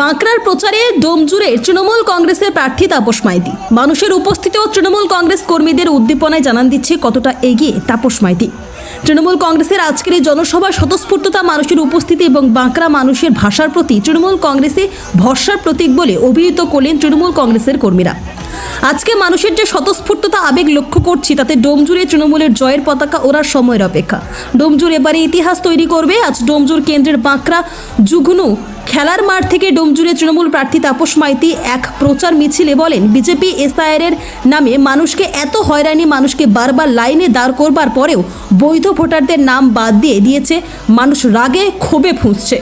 বাঁকড়ার প্রচারে ডোমজুড়ে তৃণমূল কংগ্রেসের প্রার্থী তাপস মাইতি। মানুষের উপস্থিতি ও তৃণমূল কংগ্রেস কর্মীদের উদ্দীপনায় জানান দিচ্ছে কতটা এগিয়ে তাপস মাইতি। তৃণমূল কংগ্রেসের আজকের এই জনসভার স্বতঃস্ফূর্ততা, মানুষের উপস্থিতি এবং বাঁকড়া মানুষের ভাষার প্রতি তৃণমূল কংগ্রেসে ভরসার প্রতীক বলে অভিহিত করলেন তৃণমূল কংগ্রেসের কর্মীরা। আজকে মানুষের যে স্বতঃস্ফূর্ততা আবেগ লক্ষ্য করছি, তাতে ডোমজুড়ে তৃণমূলের জয়ের পতাকা ওড়ার সময়ের অপেক্ষা। ডোমজুর এবারে ইতিহাস তৈরি করবে। আজ ডোমজুর কেন্দ্রের বাঁকড়া জুগনু খেলার মাঠ থেকে ডোমজুড়ে তৃণমূল প্রার্থী তাপস মাইতি এক প্রচার মিছিলে বলেন, বিজেপি এসআইআর নামে মানুষকে এত হয়রানি, মানুষকে বারবার লাইনে দাঁড় করবার পরেও বৈধ ভোটারদের নাম বাদ দিয়ে দিয়েছে। মানুষ রাগে ক্ষোভে ফুঁসছে।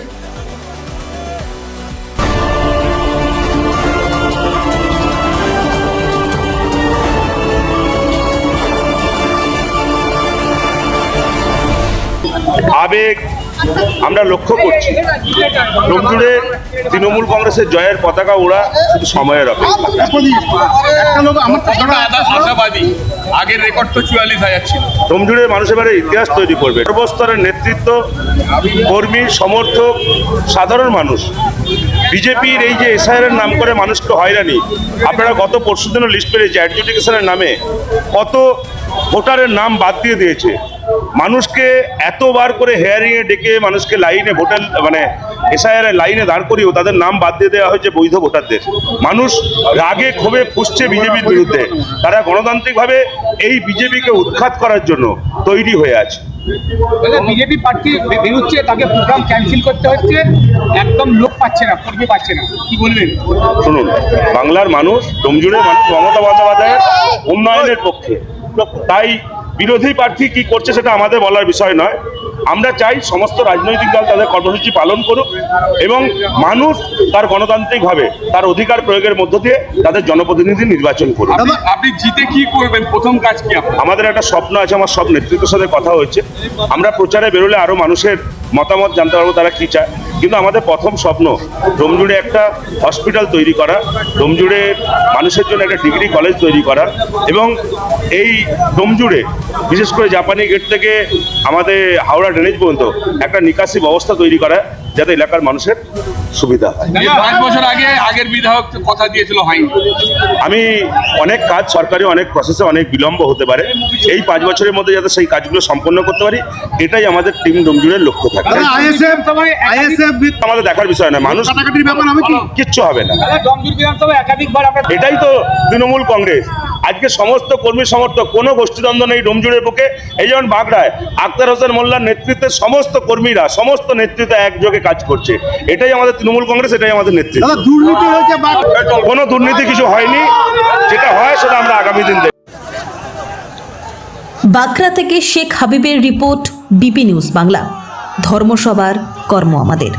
আবেগ আমরা লক্ষ্য করছি। ডোমজুড়ে তৃণমূল কংগ্রেসের জয়ের পতাকা ওড়া শুধু সময়ের অপেক্ষা। আগের রেকর্ড তো 44,000 ছিল। ডোমজুড়ে মানুষ এবারে ইতিহাস তৈরি করবে। সর্বস্তরের নেতৃত্ব, কর্মী, সমর্থক, সাধারণ মানুষ বিজেপির এই যে এসআইআর নাম করে মানুষকে হয়রানি, আপনারা গত পরশুদিনও লিস্ট পেয়েছে অ্যাডজুডিকেশনের নামে কত ভোটারের নাম বাদ দিয়ে দিয়েছে। মানুষকে এতবার করে হেয়ারিংয়ে ডেকে মানুষকে লাইনে ভোটার এসআইআর লাইনে দাঁড় করিয়েও তাদের নাম বাদ দিয়ে দেওয়া হয়েছে বৈধ ভোটারদের। মানুষ রাগে ক্ষোভে ফুঁসছে বিজেপির বিরুদ্ধে। তারা গণতান্ত্রিকভাবে এই বিজেপিকে উৎখাত করার জন্য তৈরি হয়ে আছে। বিজেপি প্রার্থী বেরোচ্ছে, তাকে প্রোগ্রাম ক্যান্সেল করতে হচ্ছে, একদম লোক পাচ্ছে না, কর্মী পাচ্ছে না, কি বলবেন? শুনুন, বাংলার মানুষ, ডোমজুড়ের মানুষ মমতা বন্দ্যোপাধ্যায়ের উন্নয়নের পক্ষে। তাই বিরোধী প্রার্থী কি করছে সেটা আমাদের বলার বিষয় নয়। আমরা চাই সমস্ত রাজনৈতিক দল তাদের কর্মসূচি পালন করুক এবং মানুষ তার গণতান্ত্রিকভাবে তার অধিকার প্রয়োগের মধ্য দিয়ে তাদের জনপ্রতিনিধি নির্বাচন করুক। আপনি জিতে কি করবেন? প্রথম কাজ কি? আমাদের একটা স্বপ্ন আছে, আমার সব নেতৃত্বের সাথে কথা হয়েছে। আমরা প্রচারে বেরোলে আরও মানুষের মতামত জানতে পারবো তারা কী চায়। কিন্তু আমাদের প্রথম স্বপ্ন ডোমজুড়ে একটা হসপিটাল তৈরি করা, ডোমজুড়ে মানুষের জন্য একটা ডিগ্রি কলেজ তৈরি করা এবং এই ডোমজুড়ে বিশেষ করে জাপানি গেট থেকে আমাদের হাওড়া ড্রেনেজ পর্যন্ত একটা নিকাশি ব্যবস্থা তৈরি করা, যাতে এলাকার মানুষের সুবিধা হয়। 5 বছর আগে আগের বিধায়ক কথা দিয়েছিল, হয়নি। আমি অনেক কাজ সরকারি অনেক প্রসেসে অনেক বিলম্ব হতে পারে, এই 5 বছরের মধ্যে যাতে সেই কাজগুলো সম্পন্ন করতে পারি, এটাই আমাদের টিম ডোমজুড়ের লক্ষ্য থাকে। আমাদের দেখার বিষয় না, মানুষ কিচ্ছু হবে না। এটাই তো তৃণমূল কংগ্রেস। আজকে সমস্ত কর্মী সমর্থক, কোনো গোষ্ঠীদ্বন্দ্ব নেই ডোমজুড়ের বুকে। এই যেমন বাগড়ায় আক্তার হোসেন মোল্লার নেতৃত্বে সমস্ত কর্মীরা, সমস্ত নেতৃত্ব একযোগে কাজ করছে। এটাই আমাদের তৃণমূল কংগ্রেস, এটাই আমাদের নেতৃত্ব। কোনো দুর্নীতি কিছু হয়নি, যেটা হয় সেটা আমরা আগামী দিন দেখব। বাঁকড়া থেকে শেখ হাবিবের রিপোর্ট, বিপি নিউজ বাংলা। ধর্ম সবার, কর্ম আমাদের।